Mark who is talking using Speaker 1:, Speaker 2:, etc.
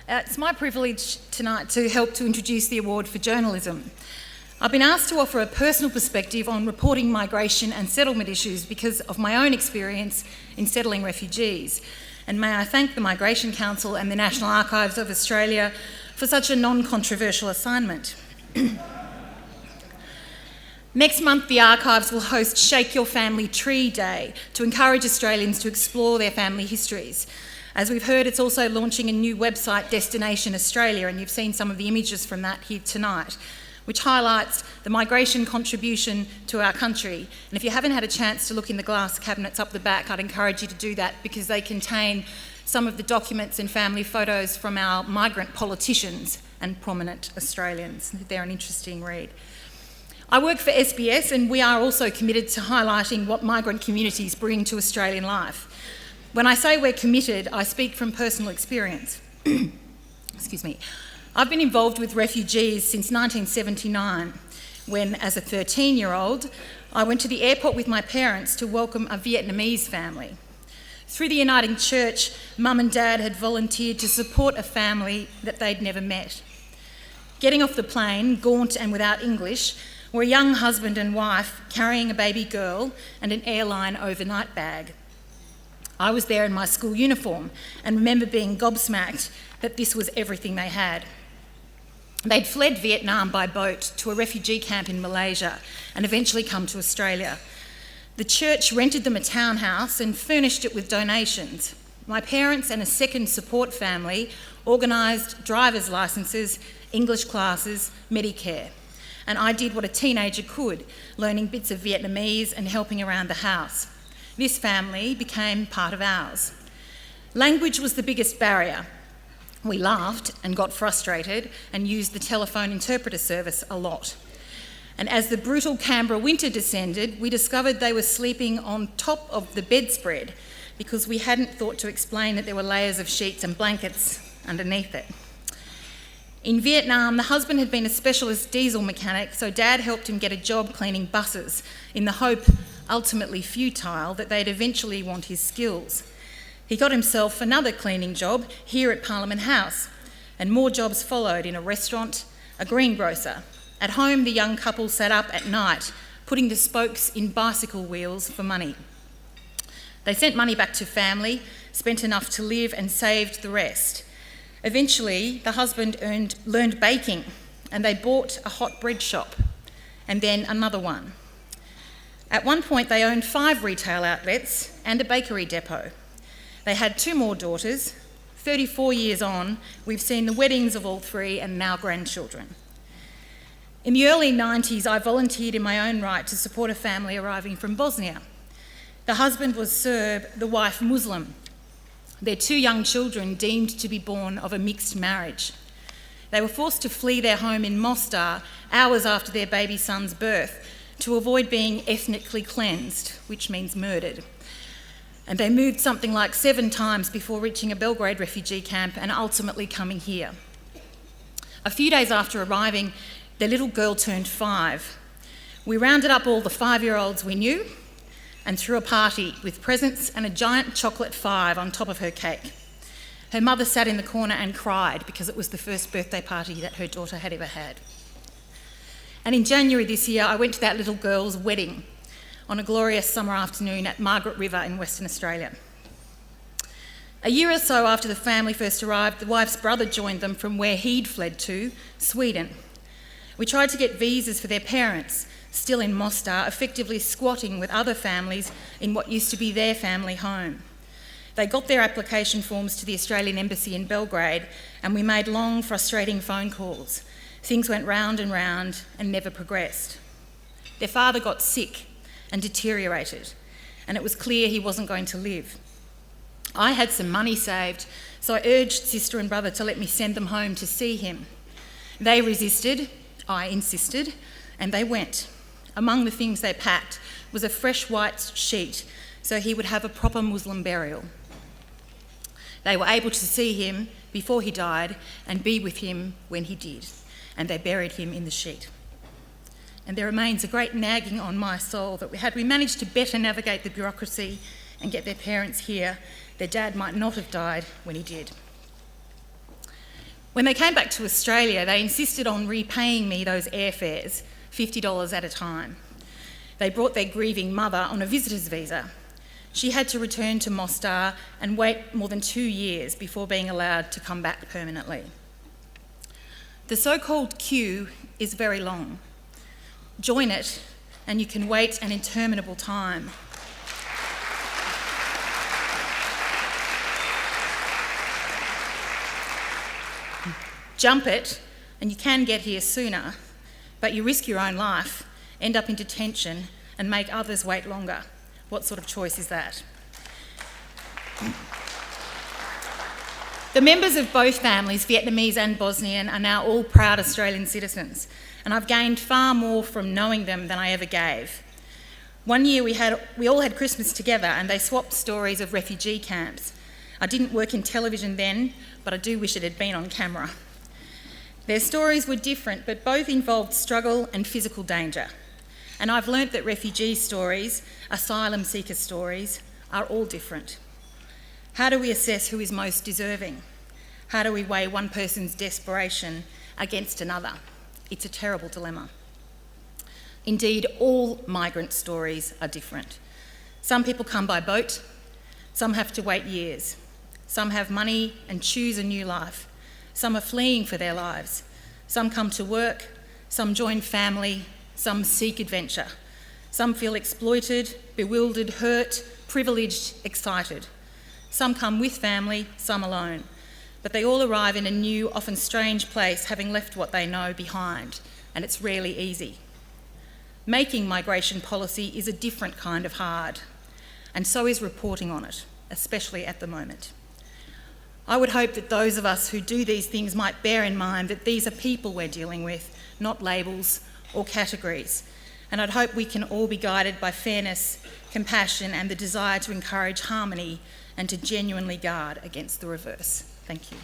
Speaker 1: It's my privilege tonight to help to introduce the award for journalism. I've been asked to offer a personal perspective on reporting migration and settlement issues because of my own experience in settling refugees. And may I thank the Migration Council and the National Archives of Australia for such a non-controversial assignment. Next month, the Archives will host Shake Your Family Tree Day to encourage Australians to explore their family histories. As we've heard, it's also launching a new website, Destination Australia, and you've seen some of the images from that here tonight, which highlights the migration contribution to our country. And if you haven't had a chance to look in the glass cabinets up the back, I'd encourage you to do that because they contain some of the documents and family photos from our migrant politicians and prominent Australians. They're an interesting read. I work for SBS, and we are also committed to highlighting what migrant communities bring to Australian life. When I say we're committed, I speak from personal experience. Excuse me. I've been involved with refugees since 1979, when, as a 13-year-old, I went to the airport with my parents to welcome a Vietnamese family. Through the Uniting Church, Mum and Dad had volunteered to support a family that they'd never met. Getting off the plane, gaunt and without English, were a young husband and wife carrying a baby girl and an airline overnight bag. I was there in my school uniform and remember being gobsmacked that this was everything they had. They'd fled Vietnam by boat to a refugee camp in Malaysia and eventually come to Australia. The church rented them a townhouse and furnished it with donations. My parents and a second support family organised driver's licences, English classes, Medicare. And I did what a teenager could, learning bits of Vietnamese and helping around the house. This family became part of ours. Language was the biggest barrier. We laughed and got frustrated and used the telephone interpreter service a lot. And as the brutal Canberra winter descended, we discovered they were sleeping on top of the bedspread because we hadn't thought to explain that there were layers of sheets and blankets underneath it. In Vietnam, the husband had been a specialist diesel mechanic, so Dad helped him get a job cleaning buses in the hope, ultimately futile, that they'd eventually want his skills. He got himself another cleaning job here at Parliament House, and more jobs followed in a restaurant, a greengrocer. At home, the young couple sat up at night, putting the spokes in bicycle wheels for money. They sent money back to family, spent enough to live, and saved the rest. Eventually, the husband learned baking, and they bought a hot bread shop, and then another one. At one point, they owned 5 retail outlets and a bakery depot. They had 2 more daughters. 34 years on, we've seen the weddings of all 3 and now grandchildren. In the early 90s, I volunteered in my own right to support a family arriving from Bosnia. The husband was Serb, the wife Muslim. Their 2 young children deemed to be born of a mixed marriage. They were forced to flee their home in Mostar hours after their baby son's birth to avoid being ethnically cleansed, which means murdered. And they moved something like 7 times before reaching a Belgrade refugee camp and ultimately coming here. A few days after arriving, their little girl turned 5. We rounded up all the 5-year-olds we knew and threw a party with presents and a giant chocolate 5 on top of her cake. Her mother sat in the corner and cried because it was the first birthday party that her daughter had ever had. And in January this year, I went to that little girl's wedding on a glorious summer afternoon at Margaret River in Western Australia. A year or so after the family first arrived, the wife's brother joined them from where he'd fled to, Sweden. We tried to get visas for their parents, still in Mostar, effectively squatting with other families in what used to be their family home. They got their application forms to the Australian Embassy in Belgrade, and we made long, frustrating phone calls. Things went round and round and never progressed. Their father got sick and deteriorated, and it was clear he wasn't going to live. I had some money saved, so I urged sister and brother to let me send them home to see him. They resisted, I insisted, and they went. Among the things they packed was a fresh white sheet so he would have a proper Muslim burial. They were able to see him before he died and be with him when he did, and they buried him in the sheet. And there remains a great nagging on my soul that had we managed to better navigate the bureaucracy and get their parents here, their dad might not have died when he did. When they came back to Australia, they insisted on repaying me those airfares, $50 at a time. They brought their grieving mother on a visitor's visa. She had to return to Mostar and wait more than 2 years before being allowed to come back permanently. The so-called queue is very long. Join it and you can wait an interminable time. Jump it and you can get here sooner, but you risk your own life, end up in detention and make others wait longer. What sort of choice is that? The members of both families, Vietnamese and Bosnian, are now all proud Australian citizens, and I've gained far more from knowing them than I ever gave. One year we all had Christmas together and they swapped stories of refugee camps. I didn't work in television then, but I do wish it had been on camera. Their stories were different, but both involved struggle and physical danger. And I've learnt that refugee stories, asylum seeker stories, are all different. How do we assess who is most deserving? How do we weigh one person's desperation against another? It's a terrible dilemma. Indeed, all migrant stories are different. Some people come by boat, some have to wait years. Some have money and choose a new life. Some are fleeing for their lives. Some come to work, some join family, some seek adventure. Some feel exploited, bewildered, hurt, privileged, excited. Some come with family, some alone. But they all arrive in a new, often strange place, having left what they know behind, and it's rarely easy. Making migration policy is a different kind of hard, and so is reporting on it, especially at the moment. I would hope that those of us who do these things might bear in mind that these are people we're dealing with, not labels or categories. And I'd hope we can all be guided by fairness, compassion, and the desire to encourage harmony and to genuinely guard against the reverse. Thank you.